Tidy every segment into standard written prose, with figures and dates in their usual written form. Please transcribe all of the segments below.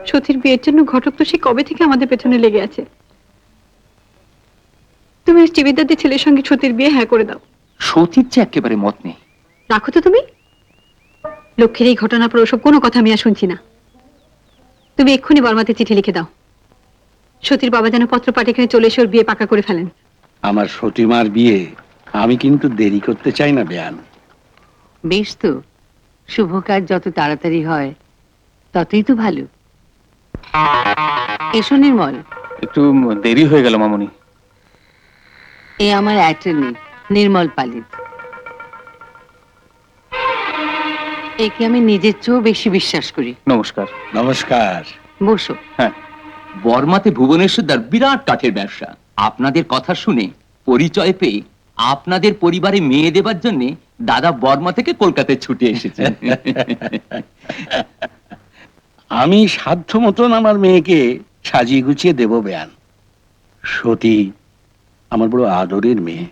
সতীর বিয়ের জন্য ঘটক তো সে কবে থেকে আমাদের পেছনে লেগে আছে। তুমি চিবিদাদের ছেলের সঙ্গে সতীর বিয়ে হ্যাঁ করে দাও। সতীর যে একেবারে মত নেই। রাখো তো তুমি। লক্ষ্মীর এই ঘটনার পর ওসব কোনো কথা আমি আর শুনছি না। তুমি এক্ষুনি বর্মাতে চিঠি লিখে দাও, সতীর বাবা যেন পত্র পাঠ এখানে চলে এসে ওর বিয়ে পাকা করে ফেলেন। আমার সতীমার বিয়ে আমি কিন্তু দেরি করতে চাই না বেয়ান। বেশ তো, শুভ কাজ যত তাড়াতাড়ি হয় ততই তো ভালো। এসো নির্মল। একটু দেরি হয়ে গেল মামুনি। এ আমার অ্যাটর্নি নির্মল পালিত। একে আমি নিজের চেয়েও বেশি বিশ্বাস করি। নমস্কার। নমস্কার। বসো। হ্যাঁ, বর্মাতে ভুবনেশ্বরদার বিরাট কাঠের ব্যবসা। আপনাদের কথা শুনে পরিচয় পেয়ে আপনাদের পরিবারে মেয়ে দেবার জন্য দাদা বর্মা থেকে কলকাতায় ছুটে এসেছে। আমি সাধ্য মতন আমার মেয়েকে সাজিয়ে গুছিয়ে দেব বেয়ান। সতী আমার বড় আদরের মেয়ে।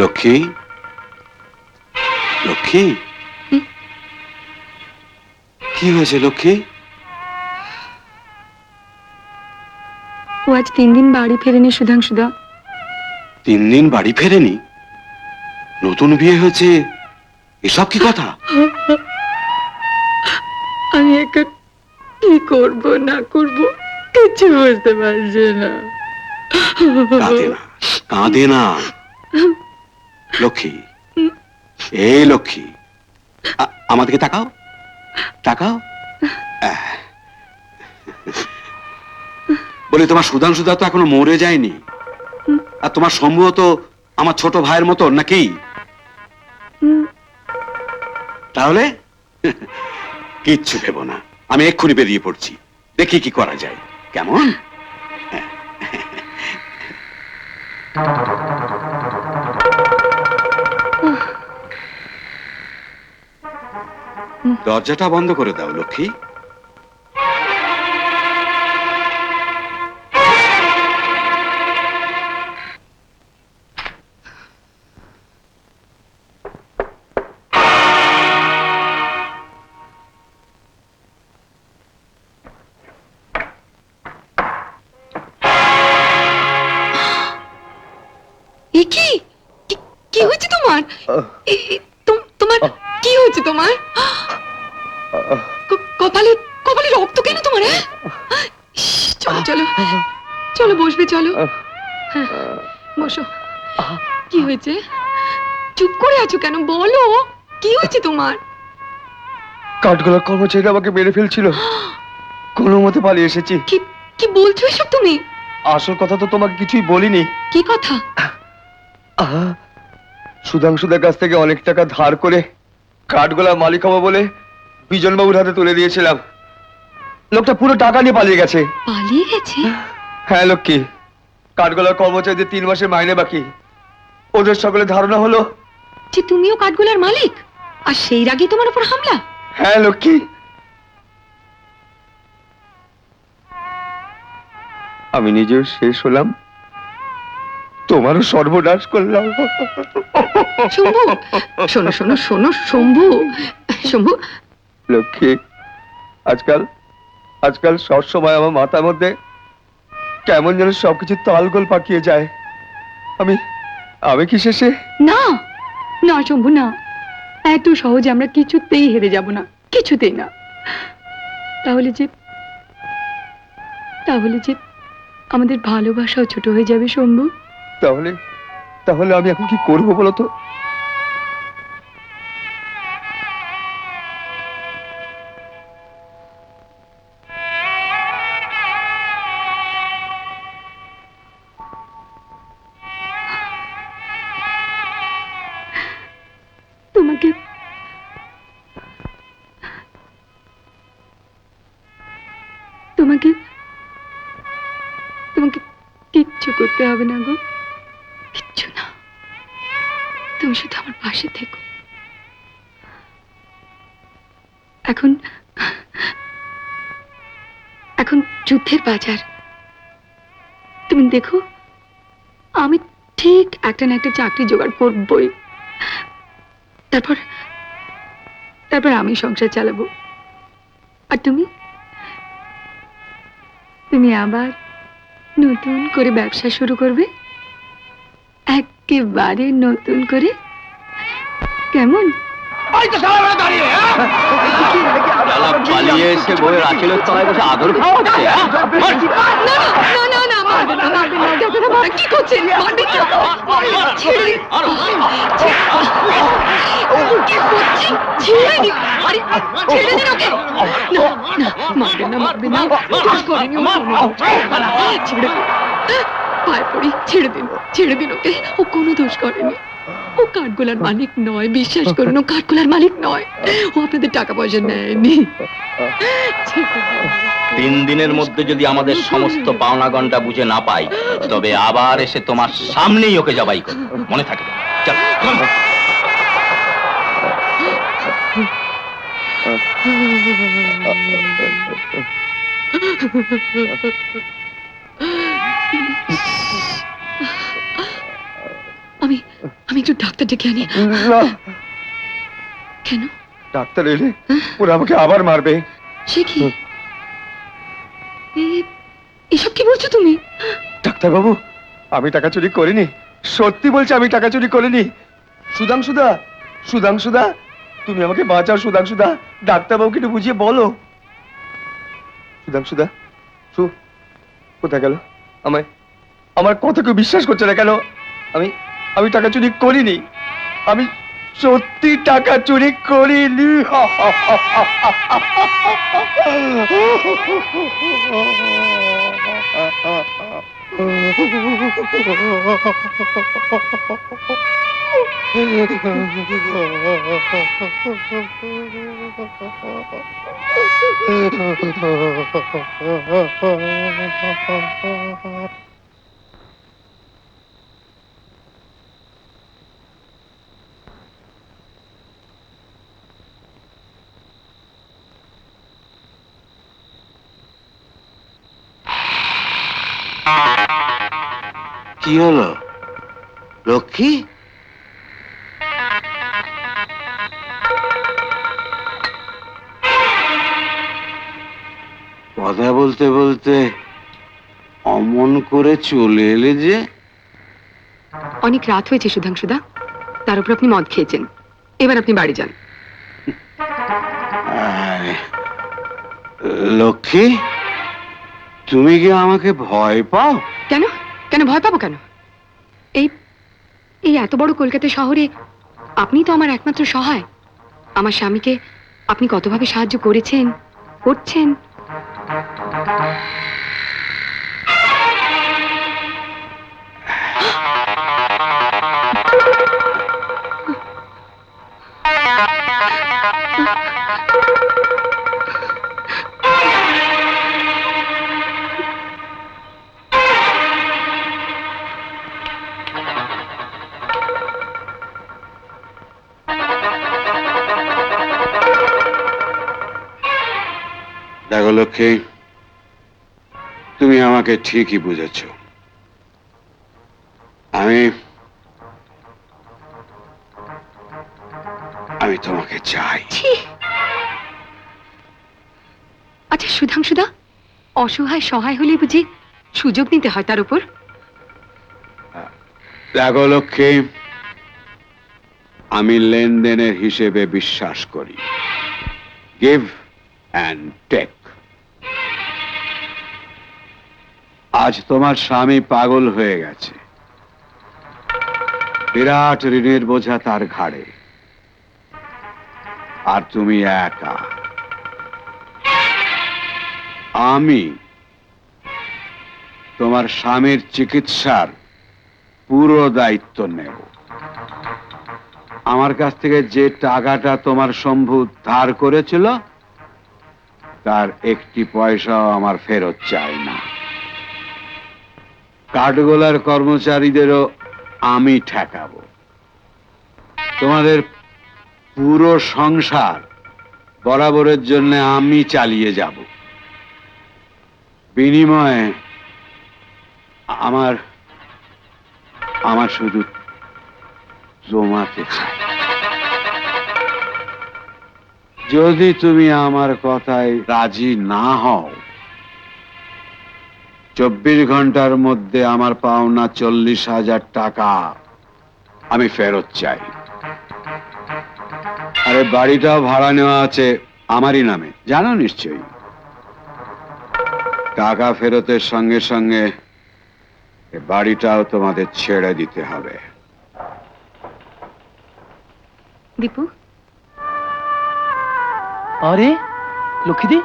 লক্ষ্মী, লক্ষ্মী, কি হয়েছে লক্ষ্মী? ও আজ 3 দিন বাড়ি ফেরেনি সুধাংশুদা। 3 দিন বাড়ি ফেরেনি? নতুন বিয়ে হয়েছে, এসব কি কথা? আমি একা কি করব না করব কিছু বুঝতে পারছি না। কাঁদে না, কাঁদে না লক্ষ্মী। এই লক্ষ্মী, আমাদেরকে তাকাও, তাকাও। বলি তোমার সুধাংশুদা তো এখনো মরে যায়নি, আর তোমার সম্ভবত আমার ছোট ভাইয়ের মতো নাকি? তাহলে কিচ্ছু ভেব না, আমি এক্ষুনি বেরিয়ে পড়ছি, দেখি কি করা যায়। কেমন? দরজাটা বন্ধ করে দাও লক্ষ্মী। কি কি হয়েছে তোমার? তোমার কি হয়েছে তোমার? কপালে কপালে রক্ত কেন তোমার? চলো চলো চলো, বসবে, চলো। হ্যাঁ, বসো। কি হয়েছে? চুপ করে আছো কেন? বলো কি হয়েছে তোমার? কাঠগোলার কর্মচারী আমাকে মেরে ফেলছিল, কোনো মতে পালিয়ে এসেছি। কি কি বলছো এসব তুমি? আসল কথা তো তোমাকে কিছুই বলিনি। কি কথা? সুধাংশুদের কাছ থেকে অনেক টাকা ধার করে কাঠগোলার মালিক হবো বলে বিজন বাবুর হাতে তুলে দিয়েছিলাম। লোকটা পুরো টাকা নিয়ে পালিয়ে গেছে। পালিয়ে গেছে? হ্যাঁ লক্ষ্মী, কাঠগোলার কর্মচারীদের 3 মাসের মাইনে বাকি। ওদের সকলে ধারণা হলো যে তুমিও কাঠগোলার মালিক, আর সেই রাগে তোমার উপর হামলা। হ্যাঁ লক্ষ্মী, আমি নিজেও শেষ হলাম, তোমারও সর্বনাশ করলাম। শম্ভু, শোনো শোনো শোনো শম্ভু, শম্ভু। লক্ষ্মী, আজকাল আজকাল সবসময় আমার মাথার মধ্যে কেমন যেন সবকিছু তালগোল পাকিয়ে যায়। আমি আমি কি শেষে? না না শম্ভু, না, এত সহজে আমরা কিছুতেই হেরে যাব না, কিছুতেই না। তাহলে যে আমাদের ভালোবাসাও ছোট হয়ে যাবে শম্ভু। তাহলে তাহলে আমি এখন কি করবো বলো তো? তোমাকে তোমাকে তোমাকে কিচ্ছু করতে হবে না গো, কিচ্ছু না। তুমি শুধু আমার পাশে থেকো। এখন এখন যুদ্ধের বাজার। তুমি দেখো, আমি ঠিক একটা না একটা চাকরি জোগাড় করবই। তারপর তারপর আমি সংসার চালাবো। আর তুমি তুমি আবার নতুন করে ব্যবসা শুরু করবে, একেবারে নতুন করে। কেমন? পালিয়ে এসে বইয়ের আঁচলের তলায় বসে আদর খাওয়া হচ্ছে, হ্যাঁ? না না না, মারবেন না, মারবেন না, ডাক্তার বাবা, কি করছেন? মারবেন না। ছেড়ে দিন। কি করছেন? ছেড়ে দিন। আরে, ছেড়ে দিন ওকে। না না, মারবেন না, মারবেন না, দোষ করেনি ও কোনো। ছেড়ে দিন, পায়ে পড়ি, ছেড়ে দিন, ছেড়ে দিন ওকে। ও কোনো দোষ করেনি। ও কাঠগোলার মালিক নয়, বিশ্বাস করুন, ও কাঠগোলার মালিক নয়। ও আপনাদের টাকা পয়সা নেয়নি। 3 দিনের মধ্যে যদি আমাদের সমস্ত পাওনা গন্ডা বুঝে না পাই, তবে আবার এসে তোমার সামনেই ওকে জবাই করব, মনে থাকে। চল। আমি আমি একটু ডাক্তার ডেকে আনি। না, কেন? ডাক্তার এলে ওরা আমাকে আবার মারবে। সে কি? এসব কি বলছো তুমি? ডাক্তার বাবু, আমি টাকা চুরি করিনি, সত্যি বলছি আমি টাকা চুরি করিনি। সুধাংশুদা, সুধাংশুদা, তুমি আমাকে বাঁচাও সুধাংশুদা, ডাক্তার বাবুকে একটু বুঝিয়ে বলো। সুধাংশুদা, কোথায় গেল? আমায়, আমার কথা কেউ বিশ্বাস করছে না কেন? আমি টাকা চুরি করিনি, আমি সত্যি টাকা চুরি করিনি। কি হলো লক্ষ্মী? কথা বলতে বলতে অমন করে চলে এলে যে? অনেক রাত হয়েছে সুধাংশুদা, তার উপর আপনি মদ খেয়েছেন। এবার আপনি বাড়ি যান। আরে, লক্ষ্মী, তুমি কি আমাকে ভয় পাও? কেন? কেন ভয় পাবো কেন? এই এই এত বড় কলকাতা শহরে আপনি তো আমার একমাত্র সহায়। আমার স্বামীকে আপনি কতভাবে সাহায্য করেছেন, করছেন। দেখো লক্ষ্মী, তুমি আমাকে ঠিকই বুঝেছ। আমি তোমাকে চাই। ছি! আচ্ছা সুধাংশুদা, অসহায় সহায় হলে বুঝি সুযোগ নিতে হয় তার উপর? দেখো লক্ষ্মী, আমি লেনদেনের হিসেবে বিশ্বাস করি, গিভ অ্যান্ড টেক। আজ তোমার স্বামী পাগল হয়ে গেছে, বিরাট ঋণের বোঝা তার ঘাড়ে, আর তুমি একা। আমি তোমার স্বামীর চিকিৎসার পুরো দায়িত্ব নেব। আমার কাছ থেকে যে টাকাটা তোমার শম্ভু ধার করেছিল, তার একটি পয়সাও আমার ফেরত চাই না। কাঠগোলার কর্মচারীদেরও আমি ঠেকাবো। তোমাদের পুরো সংসার বরাবরের জন্য আমি চালিয়ে যাব। বিনিময়ে আমার শুধু তোমাকে চাই। যদি তুমি আমার কথায় রাজি না হও, 24 ঘন্টার মধ্যে আমার পাওনা 40,000 টাকা আমি ফেরত চাই। আরে বাড়িটাও ভাড়া নেওয়া আছে আমারই নামে, জানো নিশ্চয়ই। টাকা ফেরতের সঙ্গে সঙ্গে এ বাড়িটাও তোমাদের ছেড়ে দিতে হবে। দীপু, আরে লক্ষ্মীদি,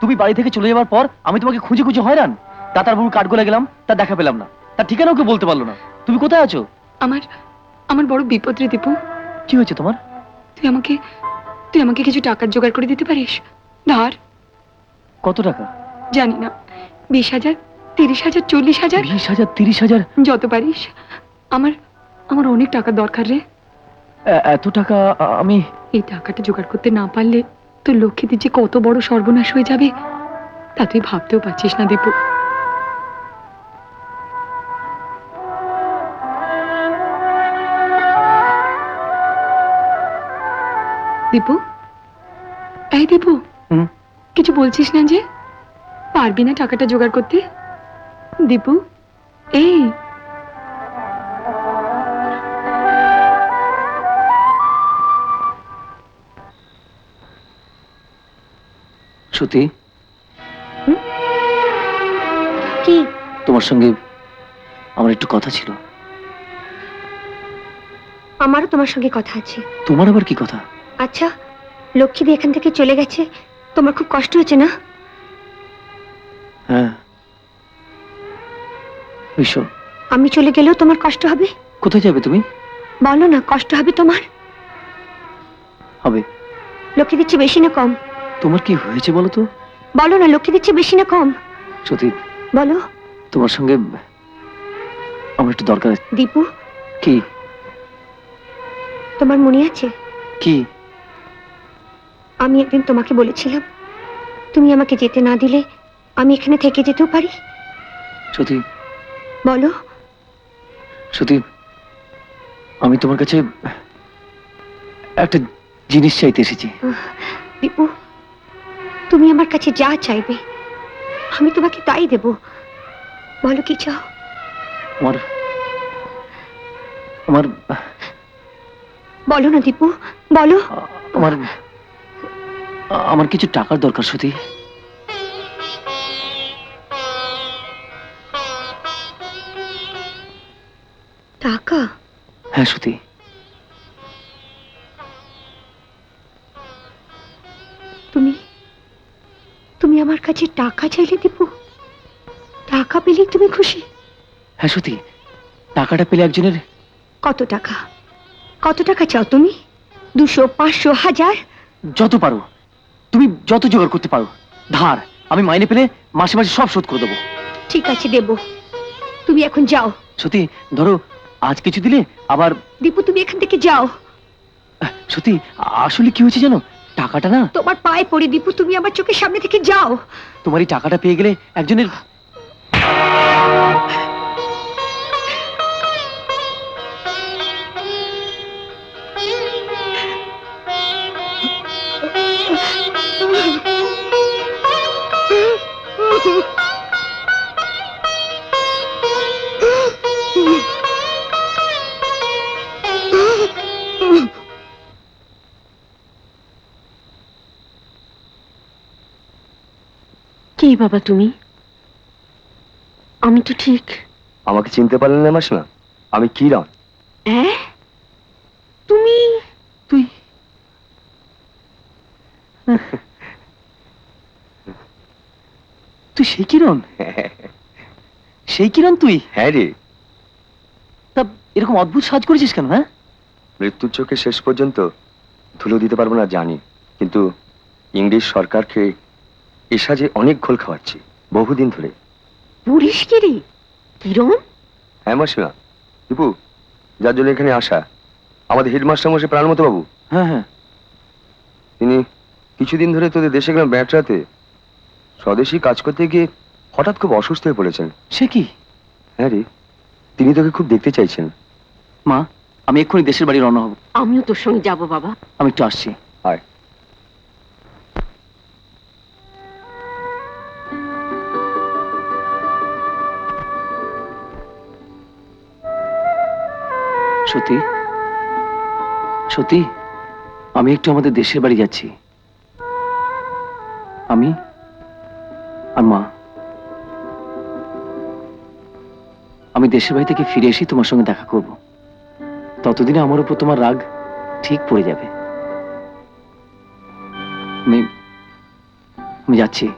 তুমি বাড়ি থেকে চলে যাওয়ার পর আমি তোমাকে খুঁজে খুঁজে হয়রান। দাতারবাবুর কাঠগোলা গেলাম, তা দেখা পেলাম না, তার ঠিকানাও কেউ বলতে পারলো না। তুমি কোথায় আছো? আমার আমার বড় বিপদ রে দীপু। কি হয়েছে তোমার? তুই আমাকে কিছু টাকার জোগাড় করে দিতে পারিস? ধার। কত টাকা? জানি না, 20,000, 30,000, 40,000, 20,000, 30,000? যত পারিস। আমার আমার অনেক টাকার দরকার রে। এত টাকা আমি... এই টাকাটা জোগাড় করতে না পারলে তোর লক্ষ্মীদের যে কত বড় সর্বনাশ হয়ে যাবে তা তুই ভাবতেও পারছিস না দীপু। দীপু, এই দীপু, হুম? কিছু বলছিস না যে? পারবি না টাকাটা জোগাড় করতে? দীপু, এই সত্যি? কি? তোমার সঙ্গে আমার একটু কথা ছিল। আমারও তোমার সঙ্গে কথা আছে। তোমার আবার কি কথা? আচ্ছা, লক্ষ্মীদি এখান থেকে চলে গেছে, তোমার খুব কষ্ট হয়েছে না? হ্যাঁ, ভীষণ। আমি চলে গেলেও তোমার কষ্ট হবে? কোথায় যাবে তুমি? বলো না, কষ্ট হবে তোমার? হবে। লক্ষ্মী দিচ্ছে বেশি না কম? তোমার কি হয়েছে বলো তো? বলো না, লক্ষ্মী দিচ্ছে বেশি না কম? সত্যি, বলো। তোমার সঙ্গে আমার একটু দরকার আছে। দীপু, কি? তোমার মনে আছে কি? আমি একদিন তোমাকে বলেছিলাম তুমি আমাকে যেতে না দিলে আমি এখানে থেকে যেতেও পারি? সত্যি? বলো। সত্যি, আমি তোমার কাছে একটা জিনিস চাইতে এসেছি। দীপু, তুমি আমার কাছে যা চাইবে আমি তোমাকে তাই দেব। বলো কি চাও? আমার আমার বলো না দীপু, বলো। আমার আমার কিছু টাকার দরকার সত্যি। টাকা? হ্যাঁ সত্যি। তুমি তুমি আমার কাছে টাকা চাইলে দীপু? টাকা পেলে তুমি খুশি? হ্যাঁ সত্যি, টাকাটা পেলে একজনের... কত টাকা? কত টাকা চাও তুমি? 200, 500, 1000? যত পারো, তুমি যত জোগাড় করতে পারো। ধার আমি মাইনে পেলে মাসে মাসে সব শোধ করে দেবো। ঠিক আছে, দেব। তুমি এখন যাও। সত্যি, ধরো আজ কিছু দিলে আবার... দীপু, তুমি এখান থেকে যাও। সত্যি, আসলে কি হয়েছে জানো, টাকাটা না... তোমার পায়ে পড়ে দীপু, তুমি আমার চোখের সামনে থেকে যাও। তোমার এই টাকাটা পেয়ে গেলে একজনের... কি বাবা তুমি? আমি তো ঠিক... আমাকে চিনতে পারলেন না মাসিমা? আমি কিরণ। হ্যাঁ, তুমি... তুই... তুই সেই কিরণ? সেই কিরণ তুই? হ্যাঁ রে, তা এরকম অদ্ভুত সাজ করেছিস কেন? হ্যাঁ, মৃত্যুর চোখে শেষ পর্যন্ত ধুলো দিতে পারবো না জানি, কিন্তু ইংরেজ সরকারকে এ সাজে অনেক ঘোল খাওয়াচ্ছি বহুদিন ধরে। পুলিশ কি রে কিরণ? হ্যাঁ মাসিমা, দীপু, যার জন্য এখানে আসা, আমাদের হেডমাস্টার মশাই প্রাণমত বাবু, হ্যাঁ, হ্যাঁ। তিনি কিছুদিন ধরে তোদের দেশে গেলাম ব্যাটরাতে, স্বদেশী কাজ করতে গিয়ে হঠাৎ খুব অসুস্থ হয়ে পড়েছেন। সে কি? হ্যাঁ রে, তিনি তোকে খুব দেখতে চাইছেন। মা, আমি এক্ষুনি দেশের বাড়ি রওনা হব। আমিও তোর সঙ্গে যাব বাবা। আমি একটু আসছি। আয়। সত্যি সত্যি আমি একটু আমাদের দেশের বাড়ি যাচ্ছি। আমি আর মা। আমি দেশের বাড়ি থেকে ফিরে এসে তোমার সঙ্গে দেখা করব। ততদিনে আমার উপর তোমার রাগ ঠিক পড়ে যাবে। আমি যাচ্ছি।